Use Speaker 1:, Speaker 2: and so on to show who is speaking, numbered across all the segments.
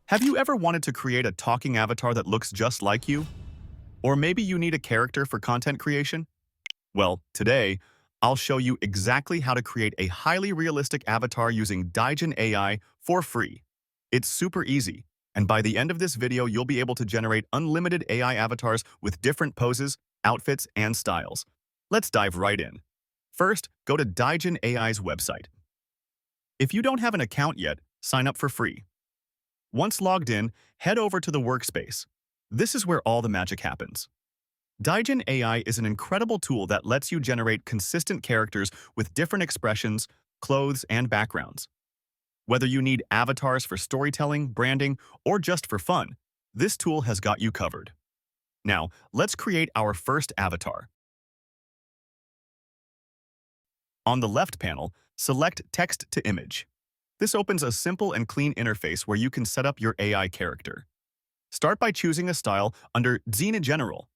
Speaker 1: Have you ever wanted to create a talking avatar that looks just like you? Or maybe you need a character for content creation? Well, today, I'll show you exactly how to create a highly realistic avatar using Digen AI for free. It's super easy, and by the end of this video, you'll be able to generate unlimited AI avatars with different poses, outfits, and styles. Let's dive right in. First, go to Digen AI's website. If you don't have an account yet, sign up for free. Once logged in, head over to the workspace. This is where all the magic happens. Digen AI is an incredible tool that lets you generate consistent characters with different expressions, clothes, and backgrounds. Whether you need avatars for storytelling, branding, or just for fun, this tool has got you covered. Now, let's create our first avatar. On the left panel, select Text to Image. This opens a simple and clean interface where you can set up your AI character. Start by choosing a style under Digen General.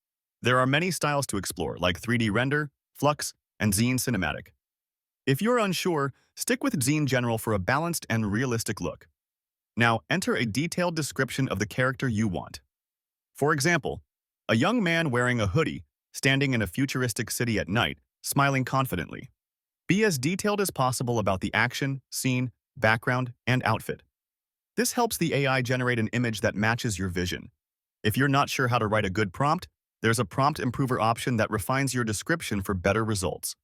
Speaker 1: There are many styles to explore, like 3D Render, Flux, and Digen Cinematic. If you're unsure, stick with Digen General for a balanced and realistic look. Now, enter a detailed description of the character you want. For example, a young man wearing a hoodie, standing in a futuristic city at night, smiling confidently. Be as detailed as possible about the action, scene, background, and outfit. This helps the AI generate an image that matches your vision. If you're not sure how to write a good prompt, there's a prompt improver option that refines your description for better results.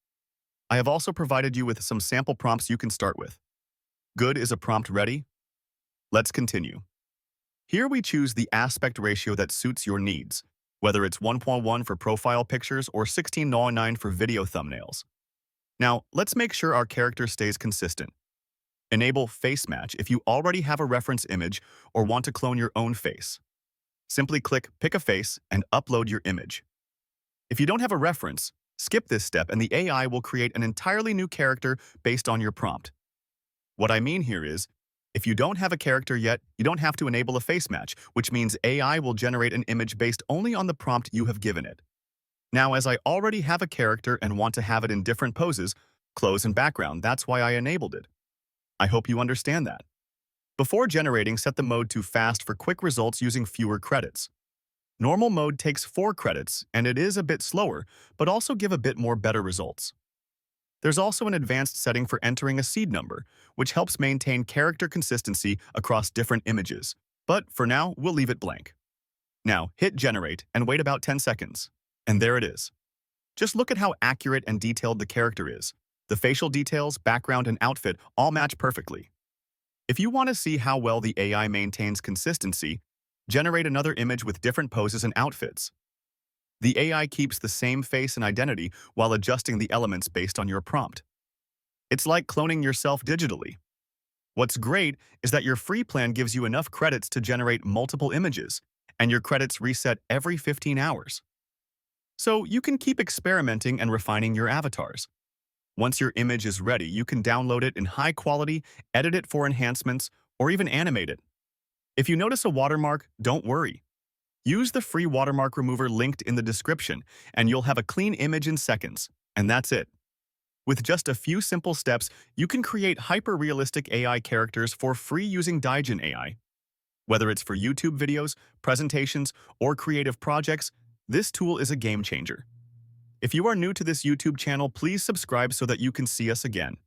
Speaker 1: I have also provided you with some sample prompts you can start with. Good, is a prompt ready? Let's continue. Here we choose the aspect ratio that suits your needs, whether it's 1:1 for profile pictures or 16:9 for video thumbnails. Now, let's make sure our character stays consistent. Enable Face Match if you already have a reference image or want to clone your own face. Simply click Pick a Face and upload your image. If you don't have a reference, skip this step and the AI will create an entirely new character based on your prompt. What I mean here is, if you don't have a character yet, you don't have to enable a face match, which means AI will generate an image based only on the prompt you have given it. Now, as I already have a character and want to have it in different poses, clothes and background, that's why I enabled it. I hope you understand that. Before generating, set the mode to fast for quick results using fewer credits. Normal mode takes 4 credits, and it is a bit slower, but also give a bit more better results. There's also an advanced setting for entering a seed number, which helps maintain character consistency across different images. But for now, we'll leave it blank. Now, hit generate and wait about 10 seconds. And there it is. Just look at how accurate and detailed the character is. The facial details, background, and outfit all match perfectly. If you want to see how well the AI maintains consistency, generate another image with different poses and outfits. The AI keeps the same face and identity while adjusting the elements based on your prompt. It's like cloning yourself digitally. What's great is that your free plan gives you enough credits to generate multiple images, and your credits reset every 15 hours. So you can keep experimenting and refining your avatars. Once your image is ready, you can download it in high quality, edit it for enhancements, or even animate it. If you notice a watermark, don't worry. Use the free watermark remover linked in the description, and you'll have a clean image in seconds. And that's it. With just a few simple steps, you can create hyper-realistic AI characters for free using Digen AI. Whether it's for YouTube videos, presentations, or creative projects, this tool is a game changer. If you are new to this YouTube channel, please subscribe so that you can see us again.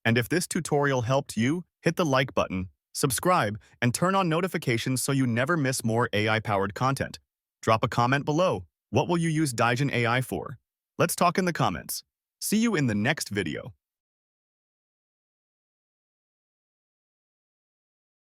Speaker 1: And if this tutorial helped you, hit the like button, subscribe, and turn on notifications so you never miss more AI-powered content. Drop a comment below. What will you use Digen AI for? Let's talk in the comments. See you in the next video.